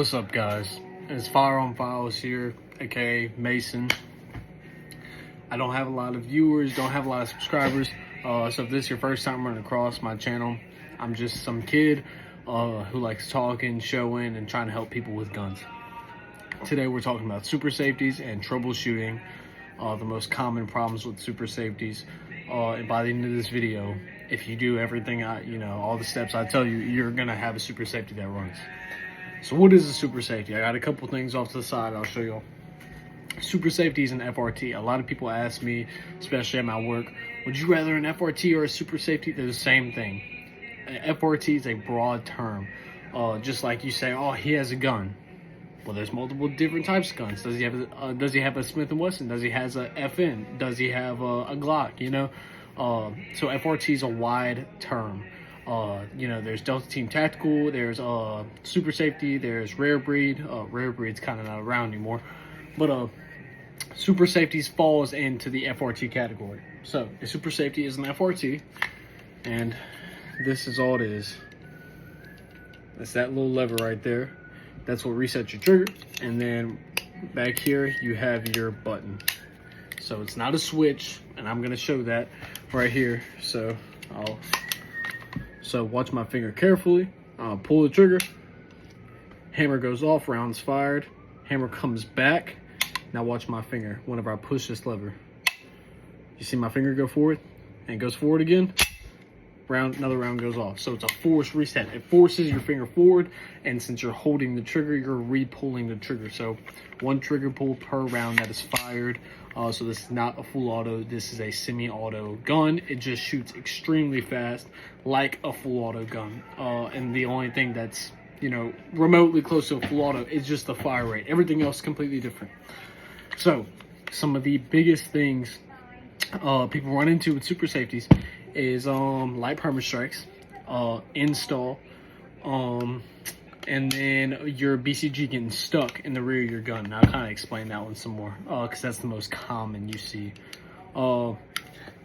What's up, guys? It's Fire on Files here, aka Mason. I don't have a lot of viewers, don't have a lot of subscribers, so if this is your first time running across my channel, I'm just some kid who likes talking, showing, and trying to help people with guns. Today we're talking about super safeties and troubleshooting the most common problems with super safeties. And by the end of this video, if you do everything all the steps I tell you, you're gonna have a super safety that runs. So what is a super safety? I got a couple things off to the side I'll show you. Super safety is an FRT. A lot of people ask me, especially at my work, would you rather an FRT or a super safety? They're the same thing. An FRT is a broad term. Just like you say, oh, he has a gun. Well, there's multiple different types of guns. Does he have a Smith & Wesson? Does he has a FN? Does he have a Glock? So FRT is a wide term. There's Delta Team Tactical, there's Super Safety, there's Rare Breed. Rare Breed's kind of not around anymore, but Super Safeties falls into the FRT category. So a Super Safety is an FRT, and this is all it is. That's that little lever right there. That's what resets your trigger, and then back here you have your button. So it's not a switch, and I'm gonna show that right here. So watch my finger carefully. Pull the trigger. Hammer goes off, rounds fired. Hammer comes back. Now watch my finger whenever I push this lever. You see my finger go forward? And it goes forward again. Another round goes off. So it's a force reset. It forces your finger forward, and since you're holding the trigger, you're re-pulling the trigger. So one trigger pull per round that is fired. So this is not a full auto. This is a semi-auto gun. It just shoots extremely fast, like a full auto gun. And the only thing that's remotely close to a full auto is just the fire rate. Everything else is completely different. So some of the biggest things people run into with super safeties is light perma strikes, install, and then your BCG getting stuck in the rear of your gun. Now I'll kind of explain that one some more, because that's the most common you see. So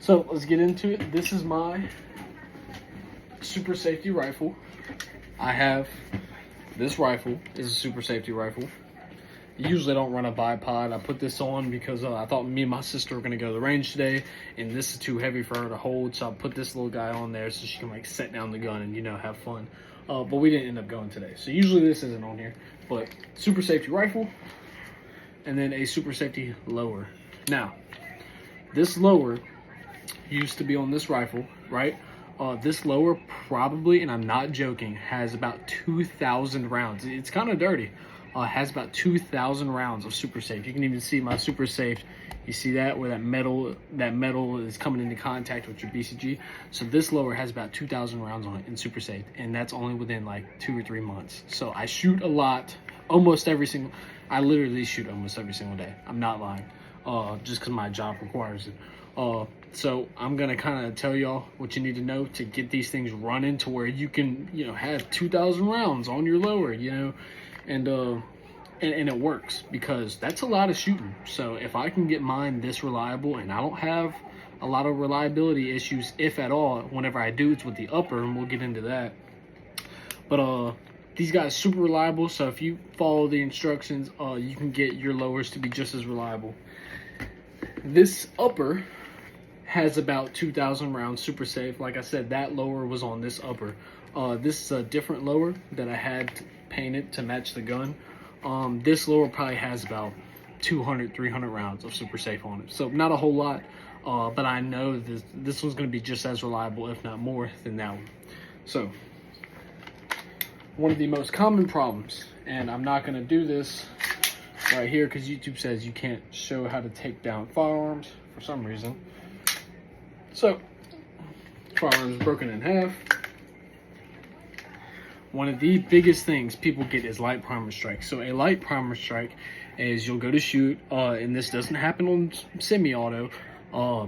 let's get into it. This is my super safety rifle. I have this rifle is a super safety rifle. Usually I don't run a bipod. I put this on because I thought me and my sister were going to go to the range today, and this is too heavy for her to hold, so I put this little guy on there so she can set down the gun and have fun. But we didn't end up going today, so usually this isn't on here. But super safety rifle, and then a super safety lower. Now this lower used to be on this rifle, right? This lower probably, and I'm not joking, has about 2,000 rounds. It's kind of dirty. Has about 2,000 rounds of super safe. You can even see my super safe. You see that where that metal is coming into contact with your BCG. So this lower has about 2,000 rounds on it in super safe, and that's only within like 2 or 3 months. So I shoot a lot, I literally shoot almost every single day. I'm not lying, just because my job requires it. So I'm gonna kind of tell y'all what you need to know to get these things running to where you can, have 2,000 rounds on your lower, and it works, because that's a lot of shooting. So if I can get mine this reliable, and I don't have a lot of reliability issues, if at all, whenever I do, it's with the upper, and we'll get into that. But these guys super reliable, so if you follow the instructions, you can get your lowers to be just as reliable. This upper has about 2,000 rounds super safe. Like I said, that lower was on this upper. This is a different lower that I had painted to match the gun. This lower probably has about 200, 300 rounds of super safe on it. So not a whole lot, but I know this one's going to be just as reliable, if not more, than that one. So one of the most common problems, and I'm not going to do this right here because YouTube says you can't show how to take down firearms for some reason. So firearm is broken in half. One of the biggest things people get is light primer strike. So a light primer strike is you'll go to shoot, and this doesn't happen on semi-auto.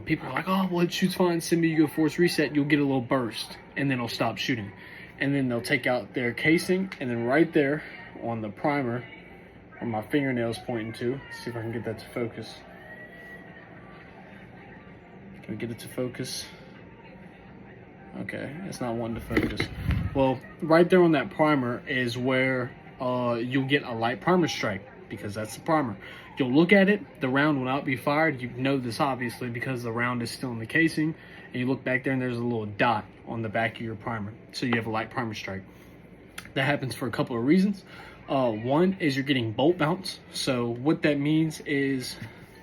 People are like, oh, well, it shoots fine. Semi, you go force reset, you'll get a little burst, and then it'll stop shooting. And then they'll take out their casing, and then right there on the primer, where my fingernail's pointing to, see if I can get that to focus. Can we get it to focus? Okay, it's not wanting to focus. Well, right there on that primer is where you'll get a light primer strike because that's the primer. You'll look at it, the round will not be fired. You know this obviously because the round is still in the casing, and you look back there and there's a little dot on the back of your primer. So you have a light primer strike. That happens for a couple of reasons. One is you're getting bolt bounce. So what that means is,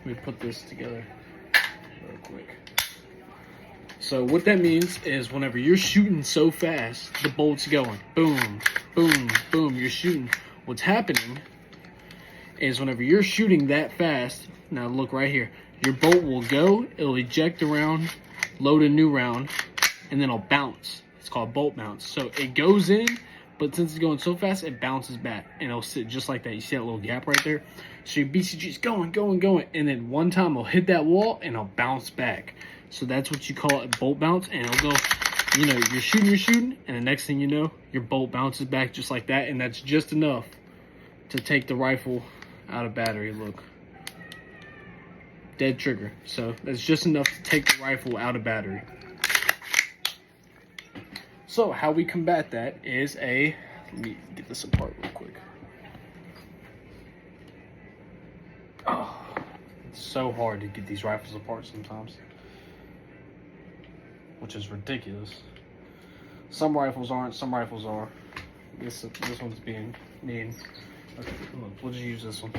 let me put this together real quick. So what that means is whenever you're shooting so fast, the bolt's going boom, boom, boom, you're shooting. What's happening is whenever you're shooting that fast, now look right here, your bolt will go, it'll eject a round, load a new round, and then it'll bounce. It's called bolt bounce. So it goes in, but since it's going so fast, it bounces back, and it'll sit just like that. You see that little gap right there? So your BCG is going, going, going, and then one time it'll hit that wall, and it'll bounce back. So that's what you call it, bolt bounce, and it'll go, you know, you're shooting, and the next thing you know, your bolt bounces back just like that, and that's just enough to take the rifle out of battery. Look. Dead trigger. So that's just enough to take the rifle out of battery. So how we combat that is let me get this apart real quick. Oh, it's so hard to get these rifles apart sometimes, which is ridiculous. Some rifles aren't, some rifles are. This one's being mean. Okay, we'll just use this one.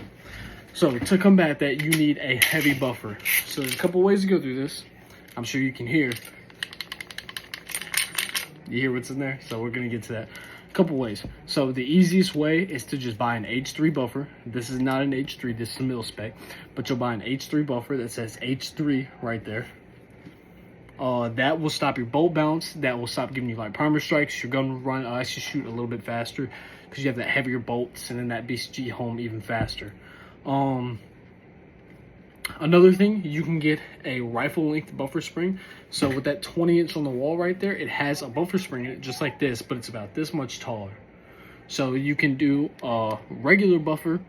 So to combat that, you need a heavy buffer. So there's a couple ways to go through this. I'm sure you can hear. You hear what's in there? So we're gonna get to that. A couple ways. So the easiest way is to just buy an H3 buffer. This is not an H3, this is a mil spec, but you'll buy an H3 buffer that says H3 right there. That will stop your bolt bounce. That will stop giving you like primer strikes. Your gun will run, actually shoot a little bit faster because you have that heavier bolt, sending that BCG home even faster. Another thing, you can get a rifle length buffer spring. So with that 20-inch on the wall right there, it has a buffer spring in it just like this, but it's about this much taller. So you can do a regular buffer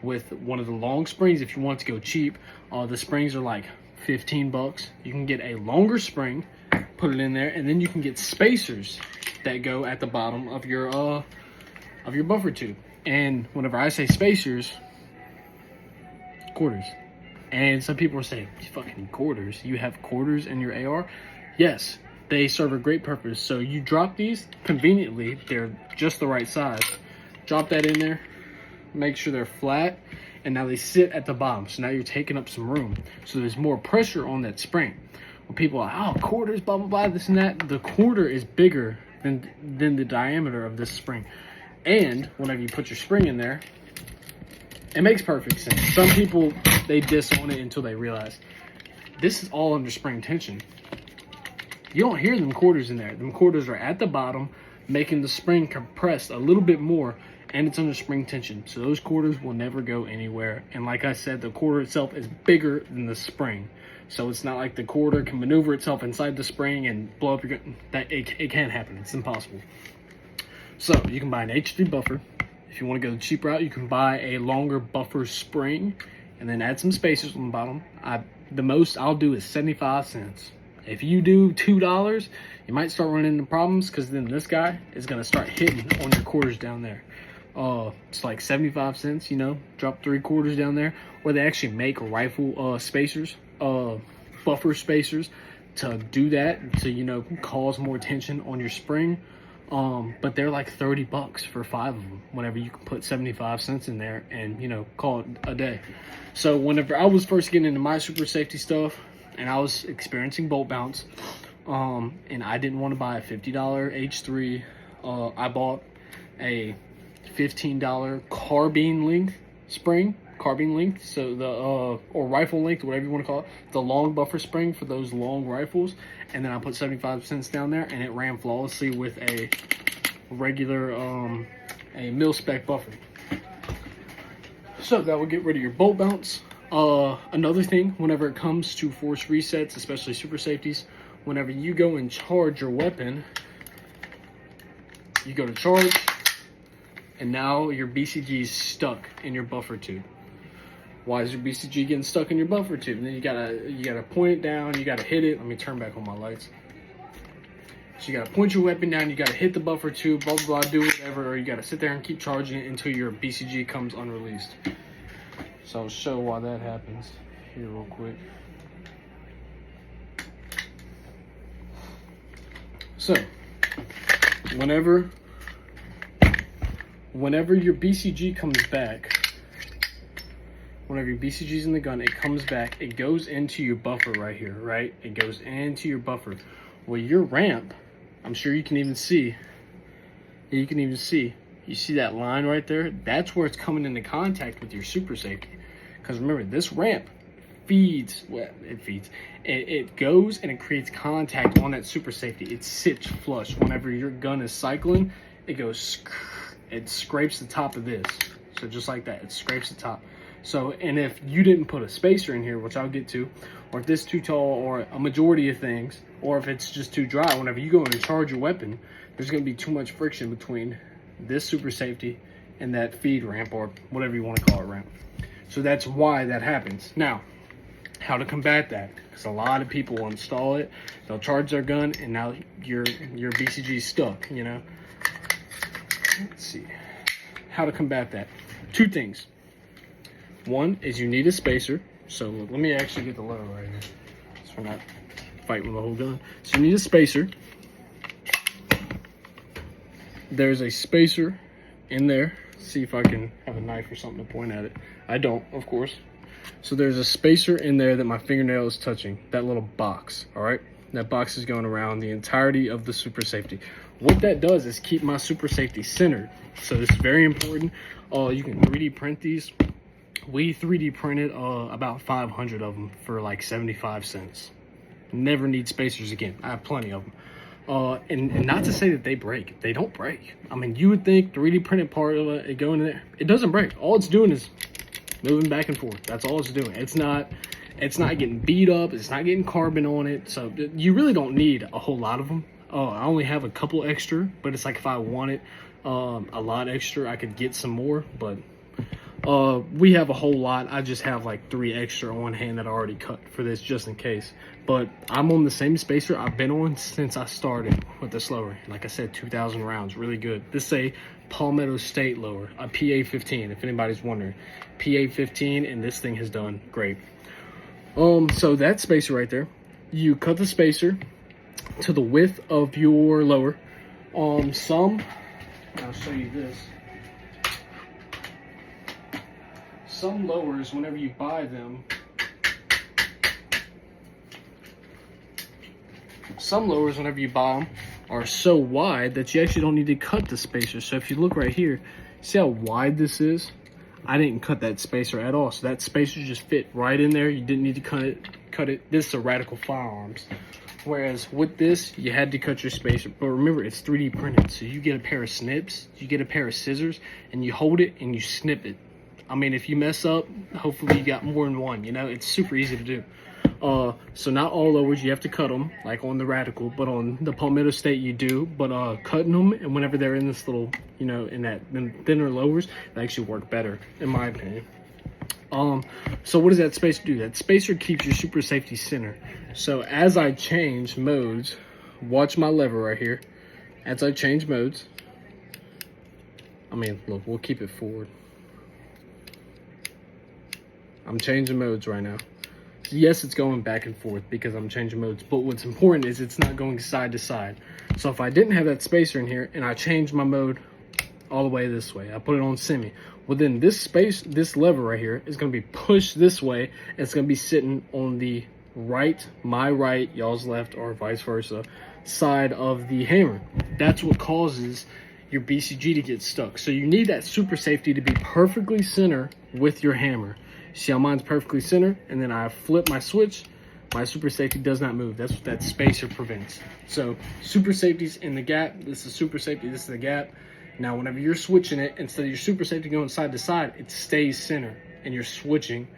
with one of the long springs if you want to go cheap. The springs are like 15 bucks. You can get a longer spring, put it in there, and then you can get spacers that go at the bottom of your buffer tube. And whenever I say spacers, quarters. And some people are saying, fucking quarters? You have quarters in your AR? Yes, they serve a great purpose. So you drop these conveniently, they're just the right size. Drop that in there, make sure they're flat, and now they sit at the bottom. So now you're taking up some room. So there's more pressure on that spring. When people are, oh, quarters, blah, blah, blah, this and that, the quarter is bigger than the diameter of this spring. And whenever you put your spring in there, it makes perfect sense. Some people, they disown it until they realize this is all under spring tension. You don't hear them quarters in there. Them quarters are at the bottom, making the spring compress a little bit more, and it's under spring tension. So those quarters will never go anywhere. And like I said, the quarter itself is bigger than the spring. So it's not like the quarter can maneuver itself inside the spring and blow up your gun. It can't happen. It's impossible. So you can buy an H3 buffer. If you want to go the cheap route, you can buy a longer buffer spring and then add some spacers on the bottom. The most I'll do is 75 cents. If you do $2, you might start running into problems because then this guy is going to start hitting on your quarters down there. It's like 75 cents, you know, drop 3 quarters down there. Or they actually make rifle spacers, buffer spacers to do that, to, you know, cause more tension on your spring. But they're like 30 bucks for 5 of them whenever you can put 75 cents in there and, you know, call it a day. So whenever I was first getting into my super safety stuff and I was experiencing bolt bounce, and I didn't want to buy a $50 H3, I bought a $15 carbine length spring, so the or rifle length, whatever you want to call it, the long buffer spring for those long rifles, and then I put 75 cents down there, and it ran flawlessly with a regular a mil spec buffer. So that will get rid of your bolt bounce. Another thing, whenever it comes to force resets, especially super safeties, whenever you go and charge your weapon, you go to charge, and now your BCG is stuck in your buffer tube. Why is your BCG getting stuck in your buffer tube? And then you gotta point it down, you gotta hit it. Let me turn back on my lights. So you gotta point your weapon down, you gotta hit the buffer tube, blah, blah, blah, do whatever, or you gotta sit there and keep charging it until your BCG comes unreleased. So I'll show why that happens here real quick. So, whenever your BCG comes back, whenever your BCG's in the gun, it comes back, it goes into your buffer right here, right? It goes into your buffer. Well, your ramp, I'm sure you can even see, you see that line right there? That's where it's coming into contact with your super safety. Because remember, this ramp feeds, well, it goes and it creates contact on that super safety. It sits flush. Whenever your gun is cycling, it goes, it scrapes the top of this. So just like that, it scrapes the top. So, and if you didn't put a spacer in here, which I'll get to, or if this is too tall, or a majority of things, or if it's just too dry, whenever you go in and charge your weapon, there's going to be too much friction between this super safety and that feed ramp, or whatever you want to call it, ramp. So that's why that happens. Now, how to combat that? Because a lot of people will install it, they'll charge their gun, and now your BCG is stuck, you know? Let's see. How to combat that? Two things. One is you need a spacer. So let me actually get the lever right here, so we're not fighting with the whole gun. So you need a spacer. There's a spacer in there. See if I can have a knife or something to point at it. I don't, of course. So there's a spacer in there that my fingernail is touching. That little box, all right? That box is going around the entirety of the super safety. What that does is keep my super safety centered. So this is very important. You can 3D print these. We 3D printed about 500 of them for like 75 cents. Never need spacers again. I have plenty of them. And not to say that they break. They don't break. I mean, you would think 3D printed part of it going in there. It doesn't break. All it's doing is moving back and forth. That's all it's doing. It's not getting beat up. It's not getting carbon on it. So you really don't need a whole lot of them. I only have a couple extra, but it's like if I wanted a lot extra, I could get some more, but we have a whole lot. I just have like 3 extra on hand that I already cut for this just in case. But I'm on the same spacer I've been on since I started with this lower. Like I said, 2,000 rounds, really good. This is a Palmetto State lower, a PA-15, if anybody's wondering. PA-15, and this thing has done great. So that spacer right there, you cut the spacer to the width of your lower. I'll show you this. Some lowers, whenever you buy them, are so wide that you actually don't need to cut the spacer. So if you look right here, see how wide this is? I didn't cut that spacer at all. So that spacer just fit right in there. You didn't need to cut it. This is a Radical Firearms. Whereas with this, you had to cut your spacer. But remember, it's 3D printed. So you get a pair of snips, you get a pair of scissors, and you hold it and you snip it. I mean, if you mess up, hopefully you got more than one, you know? It's super easy to do. So not all lowers, you have to cut them, like on the Radical, but on the Palmetto State you do. But cutting them, and whenever they're in this little, you know, in that thinner lowers, they actually work better, in my opinion. So what does that spacer do? That spacer keeps your super safety center. So as I change modes, watch my lever right here. As I change modes, I mean, look, we'll keep it forward. I'm changing modes right now. Yes, it's going back and forth because I'm changing modes, but what's important is it's not going side to side. So if I didn't have that spacer in here and I changed my mode all the way this way, I put it on semi, well then this lever right here is going to be pushed this way, and it's going to be sitting on the right, my right, y'all's left, or vice versa, side of the hammer. That's what causes your BCG to get stuck. So you need that super safety to be perfectly center with your hammer. See how mine's perfectly center, and then I flip my switch, my super safety does not move. That's what that spacer prevents. So super safety's in the gap. This is super safety, this is the gap. Now whenever you're switching it, instead of your super safety going side to side, it stays center, and you're switching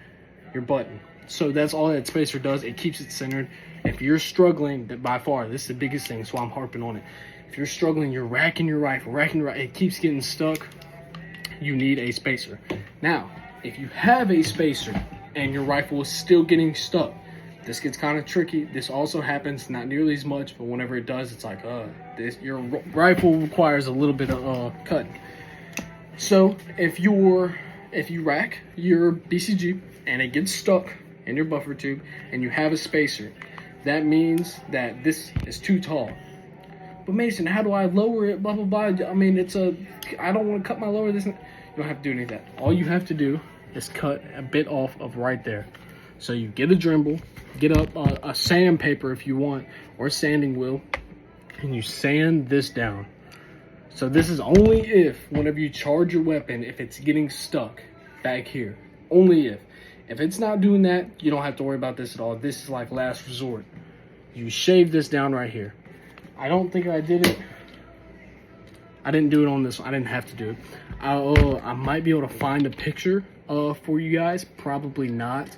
your button. So that's all that spacer does. It keeps it centered. If you're struggling, by far, this is the biggest thing, so I'm harping on it. If you're struggling, you're racking your rifle, it keeps getting stuck, you need a spacer. Now, if you have a spacer and your rifle is still getting stuck, This gets kind of tricky. This also happens not nearly as much, but whenever it does, it's like, your rifle requires a little bit of cutting. So if you rack your BCG and it gets stuck in your buffer tube and you have a spacer, that means that this is too tall. But Mason, how do I lower it? Blah blah blah. I mean, I don't want to cut my lower. This. You don't have to do any of that. All you have to do is cut a bit off of right there. So you get a Dremel, get a sandpaper if you want, or a sanding wheel, and you sand this down. So this is only if, whenever you charge your weapon, if it's getting stuck back here. Only if. If it's not doing that, you don't have to worry about this at all. This is like last resort. You shave this down right here. I don't think I did it. I didn't do it on this one. I didn't have to do it. I might be able to find a picture for you guys. Probably not.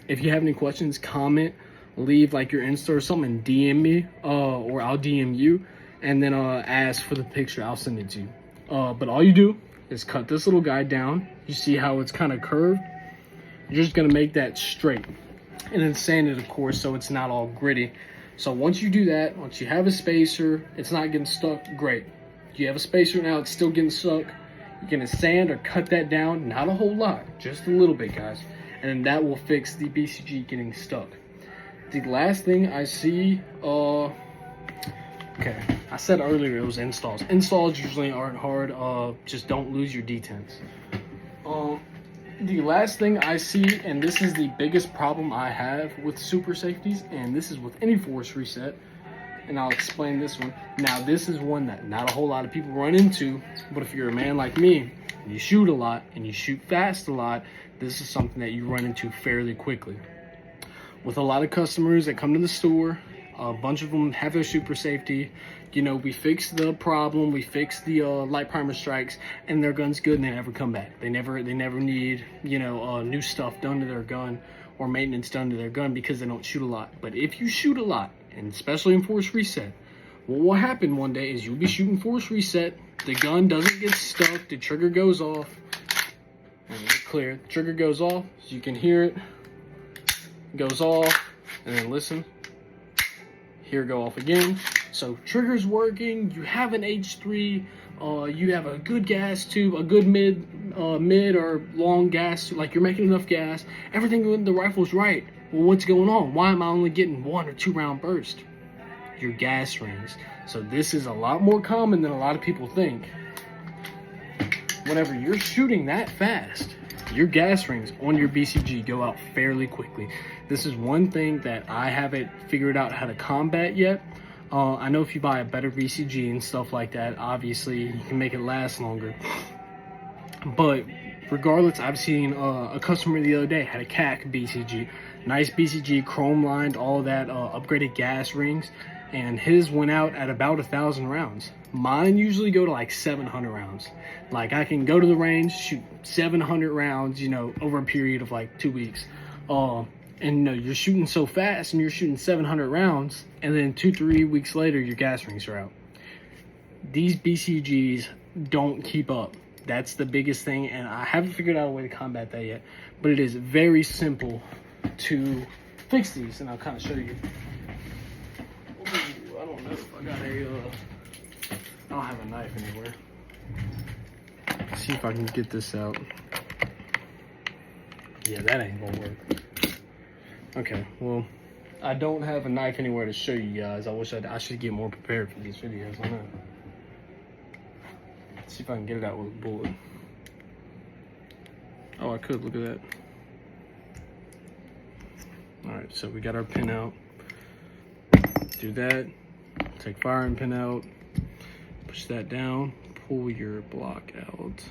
If you have any questions, comment, leave like your Insta or something, and DM me, or I'll DM you, and then ask for the picture. I'll send it to you. But all you do is cut this little guy down. You see how it's kind of curved? You're just gonna make that straight, and then sand it, of course, so it's not all gritty. So once you do that, once you have a spacer, it's not getting stuck, great. You have a spacer now, it's still getting stuck. You're gonna sand or cut that down, not a whole lot, just a little bit, guys. And then that will fix the BCG getting stuck. The last thing I see, okay, I said earlier it was installs. Installs usually aren't hard, just don't lose your detents. The last thing I see, and this is the biggest problem I have with super safeties, and this is with any force reset, and I'll explain this one. Now, this is one that not a whole lot of people run into, but if you're a man like me, and you shoot a lot, and you shoot fast a lot, this is something that you run into fairly quickly. With a lot of customers that come to the store, a bunch of them have their super safety. You know, we fix the problem, we fix the light primer strikes, and their gun's good, and they never come back. They never need, you know, new stuff done to their gun or maintenance done to their gun because they don't shoot a lot. But if you shoot a lot, and especially in force reset, what will happen one day is you'll be shooting force reset, the gun doesn't get stuck, the trigger goes off, and it's clear, the trigger goes off, so you can hear it, goes off, and then listen, here go off again. So trigger's working, you have an H3, you have a good gas tube, a good mid or long gas tube, like you're making enough gas, everything in the rifle's right. Well, what's going on? Why am I only getting 1 or 2 round burst? Your gas rings. So this is a lot more common than a lot of people think. Whenever you're shooting that fast, your gas rings on your BCG go out fairly quickly. This is one thing that I haven't figured out how to combat yet. I know if you buy a better BCG and stuff like that, obviously you can make it last longer. But regardless, I've seen a customer the other day had a CAC BCG, nice BCG, chrome lined, all that, upgraded gas rings, and his went out at about 1,000 rounds. Mine usually go to like 700 rounds. Like I can go to the range, shoot 700 rounds, you know, over a period of like 2 weeks. And you know, you're shooting so fast and you're shooting 700 rounds, and then 2-3 weeks later, your gas rings are out. These BCGs don't keep up. That's the biggest thing, and I haven't figured out a way to combat that yet. But it is very simple to fix these, and I'll kind of show you. Ooh, I don't know if I got I don't have a knife anywhere. Let's see if I can get this out. Yeah, that ain't gonna work. Okay, well, I don't have a knife anywhere to show you guys. I should get more prepared for these videos. I know. Let's see if I can get it out with a bullet. Oh, I could. Look at that. All right, so we got our pin out. Do that. Take firing pin out. Push that down. Pull your block out.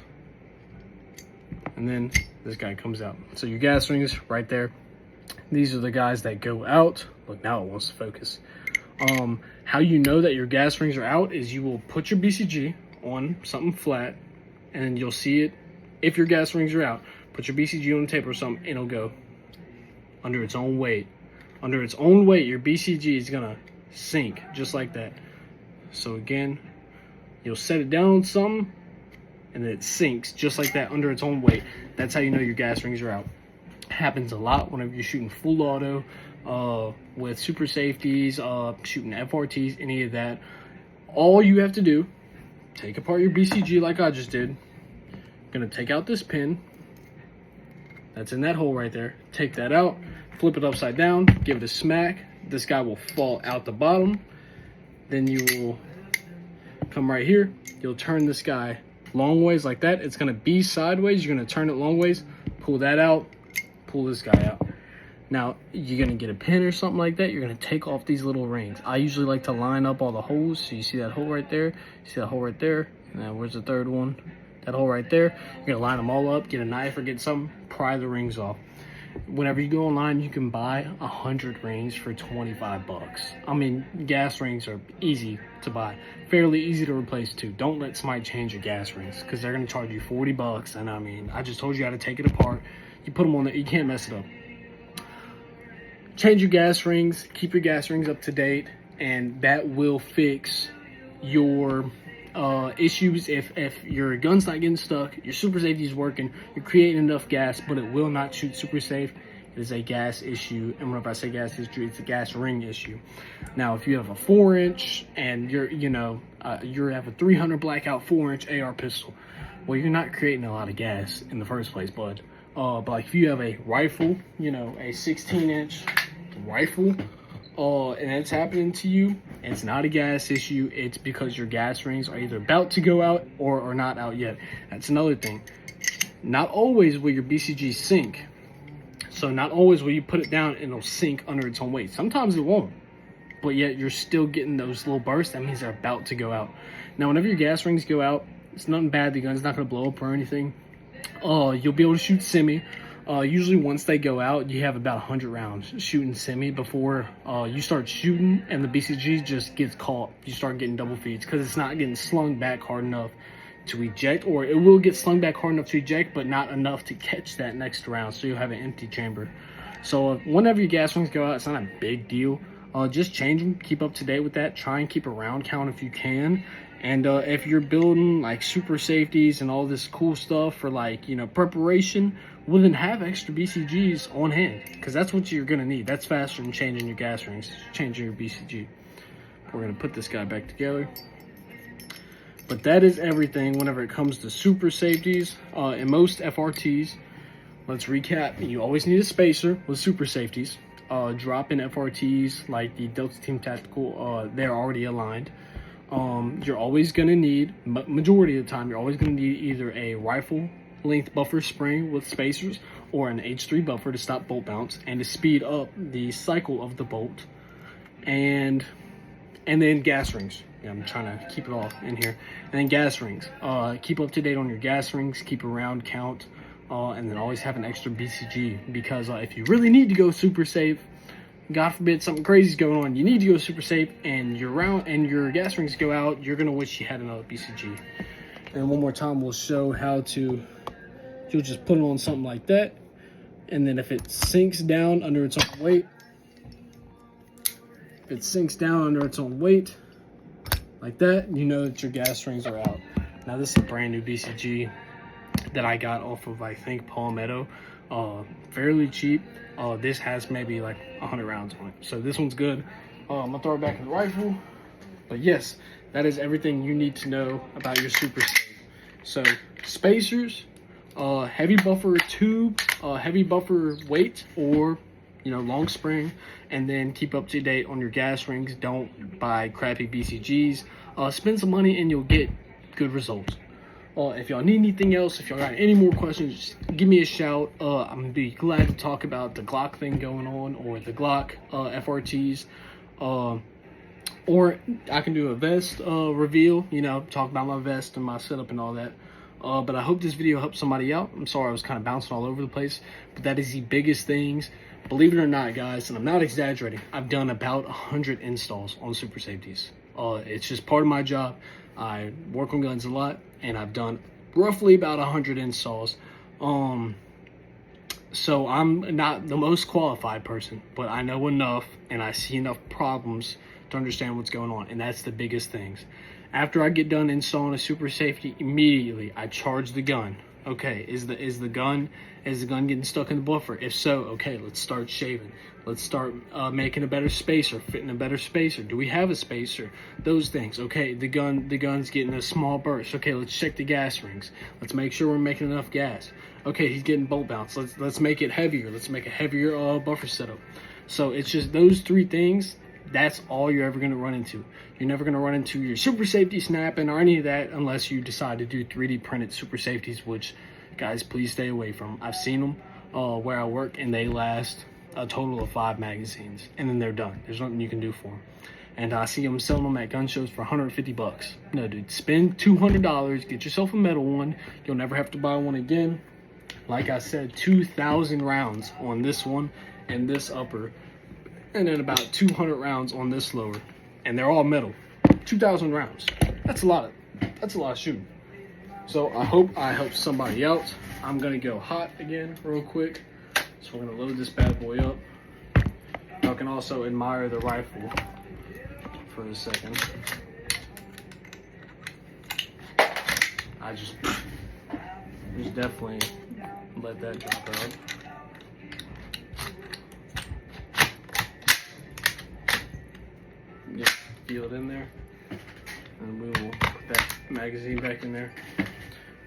And then this guy comes out. So your gas rings right there. These are the guys that go out. Look, now it wants to focus. How you know that your gas rings are out is you will put your BCG on something flat, and you'll see it. If your gas rings are out, put your BCG on the table or something, and it'll go under its own weight. Under its own weight, your BCG is gonna sink just like that. So again, you'll set it down on something, and then it sinks just like that under its own weight. That's how you know your gas rings are out. Happens a lot whenever you're shooting full auto, with super safeties, shooting FRTs, any of that. All you have to do, take apart your BCG like I just did. Gonna take out this pin that's in that hole right there. Take that out, flip it upside down, give it a smack. This guy will fall out the bottom. Then you will come right here. You'll turn this guy long ways like that. It's gonna be sideways. You're gonna turn it long ways, pull that out, pull this guy out. Now, you're gonna get a pin or something like that. You're gonna take off these little rings. I usually like to line up all the holes. So you see that hole right there, you see that hole right there, and then where's the third one? That hole right there. You're gonna line them all up, get a knife or get something, pry the rings off. Whenever you go online, you can buy 100 rings for 25 bucks. I mean, gas rings are easy to buy, fairly easy to replace too. Don't let somebody change your gas rings, because they're gonna charge you 40 bucks. And I mean, I just told you how to take it apart. You put them on there, you can't mess it up. Change your gas rings, keep your gas rings up to date, and that will fix your issues. If your gun's not getting stuck, your super safety is working, you're creating enough gas, but it will not shoot super safe, it is a gas issue. And whenever I say gas issue, it's a gas ring issue. Now, if you have a 4-inch and you have a 300 blackout 4-inch AR pistol, well, you're not creating a lot of gas in the first place, bud. But like if you have a rifle, a 16-inch rifle, and it's happening to you, it's not a gas issue. It's because your gas rings are either about to go out or are not out yet. That's another thing. Not always will your BCG sink. So not always will you put it down and it'll sink under its own weight. Sometimes it won't, but yet you're still getting those little bursts. That means they're about to go out. Now, whenever your gas rings go out, it's nothing bad. The gun's not going to blow up or anything. You'll be able to shoot semi. Usually once they go out, you have about 100 rounds shooting semi before you start shooting and the BCG just gets caught. You start getting double feeds because it's not getting slung back hard enough to eject, or it will get slung back hard enough to eject, but not enough to catch that next round, so you'll have an empty chamber. So whenever your gas rings go out, it's not a big deal. Just change them, keep up to date with that. Try and keep a round count if you can. And if you're building like super safeties and all this cool stuff for preparation, well, then have extra BCGs on hand, because that's what you're gonna need. That's faster than changing your gas rings, changing your BCG. We're gonna put this guy back together. But that is everything whenever it comes to super safeties and most FRTs. Let's recap. You always need a spacer with super safeties. Drop in FRTs like the Delta Team Tactical, they're already aligned. You're always going to need, majority of the time, you're always going to need either a rifle length buffer spring with spacers or an H3 buffer to stop bolt bounce and to speed up the cycle of the bolt. And then gas rings. Yeah, I'm trying to keep it all in here. And then gas rings. Keep up to date on your gas rings. Keep a round count. And then always have an extra BCG, because if you really need to go super safe, God forbid something crazy is going on, you need to go super safe, and your gas rings go out, you're gonna wish you had another BCG. And one more time, we'll show how to. You'll just put it on something like that, and then if it sinks down under its own weight, like that, you know that your gas rings are out. Now, this is a brand new BCG that I got off of, I think, Palmetto, fairly cheap. This has maybe like 100 rounds on it, so this one's good. I'm gonna throw it back in the rifle. But yes, that is everything you need to know about your super safe. So spacers, heavy buffer tube, heavy buffer weight, or long spring, and then keep up to date on your gas rings. Don't buy crappy BCGs. Spend some money and you'll get good results. If y'all need anything else, if y'all got any more questions, just give me a shout. I'm gonna be glad to talk about the Glock thing going on, or the Glock FRTs, or I can do a vest reveal, talk about my vest and my setup and all that. But I hope this video helped somebody out. I'm sorry I was kind of bouncing all over the place, but that is the biggest things. Believe it or not, guys, and I'm not exaggerating, I've done about 100 installs on super safeties. It's just part of my job. I work on guns a lot, and I've done roughly about 100 installs. So I'm not the most qualified person, but I know enough, and I see enough problems to understand what's going on, and that's the biggest things. After I get done installing a super safety, immediately I charge the gun. Okay, is the gun getting stuck in the buffer? If so, okay, let's start shaving. Let's start making a better spacer, fitting a better spacer. Do we have a spacer? Those things. Okay, the gun's getting a small burst. Okay, let's check the gas rings. Let's make sure we're making enough gas. Okay, he's getting bolt bounce. Let's make it heavier. Let's make a heavier buffer setup. So it's just those three things. That's all you're ever going to run into. You're never going to run into your super safety snapping or any of that unless you decide to do 3D printed super safeties, which, guys, please stay away from. I've seen them where I work, and they last a total of 5 magazines, and then they're done. There's nothing you can do for them. And I see them selling them at gun shows for 150 bucks. No, dude, spend $200, get yourself a metal one. You'll never have to buy one again. Like I said, 2,000 rounds on this one and this upper, and then about 200 rounds on this lower, and they're all metal. 2,000 rounds. That's a lot of shooting. So I hope I helped somebody out. I'm gonna go hot again real quick. So we're gonna load this bad boy up. Y'all can also admire the rifle for a second. I just definitely let that drop out. Just feel it in there, and we will put that magazine back in there.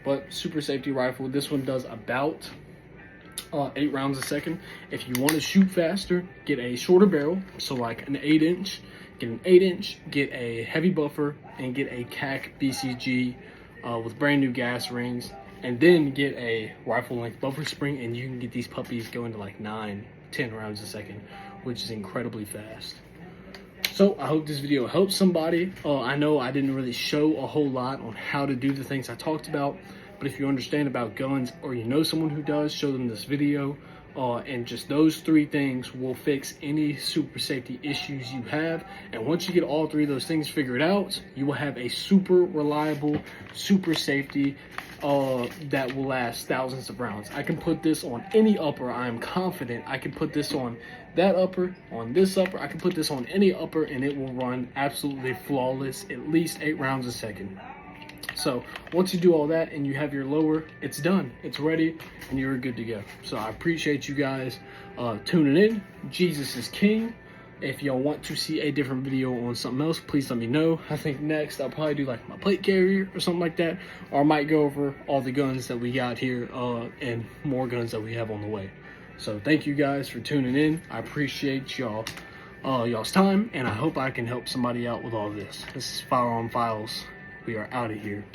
But super safety rifle, this one does about 8 rounds a second. If you want to shoot faster, get a shorter barrel, so like an 8-inch. Get an 8-inch, get a heavy buffer, and get a CAC BCG with brand new gas rings, and then get a rifle length buffer spring, and you can get these puppies going to like 9-10 rounds a second, which is incredibly fast. So I hope this video helps somebody. I know I didn't really show a whole lot on how to do the things I talked about, but if you understand about guns or you know someone who does, show them this video. And just those 3 things will fix any super safety issues you have. And once you get all 3 of those things figured out, you will have a super reliable, super safety that will last thousands of rounds. I can put this on any upper. I am confident I can put this on that upper, on this upper. I can put this on any upper, and it will run absolutely flawless, at least 8 rounds a second. So once you do all that and you have your lower, it's done, it's ready, and you're good to go. So I appreciate you guys tuning in. Jesus is king. If y'all want to see a different video on something else, please let me know. I think next I'll probably do like my plate carrier or something like that, or I might go over all the guns that we got here and more guns that we have on the way. So thank you guys for tuning in. I appreciate y'all's time, and I hope I can help somebody out with all this. This is Firearm Files. We are out of here.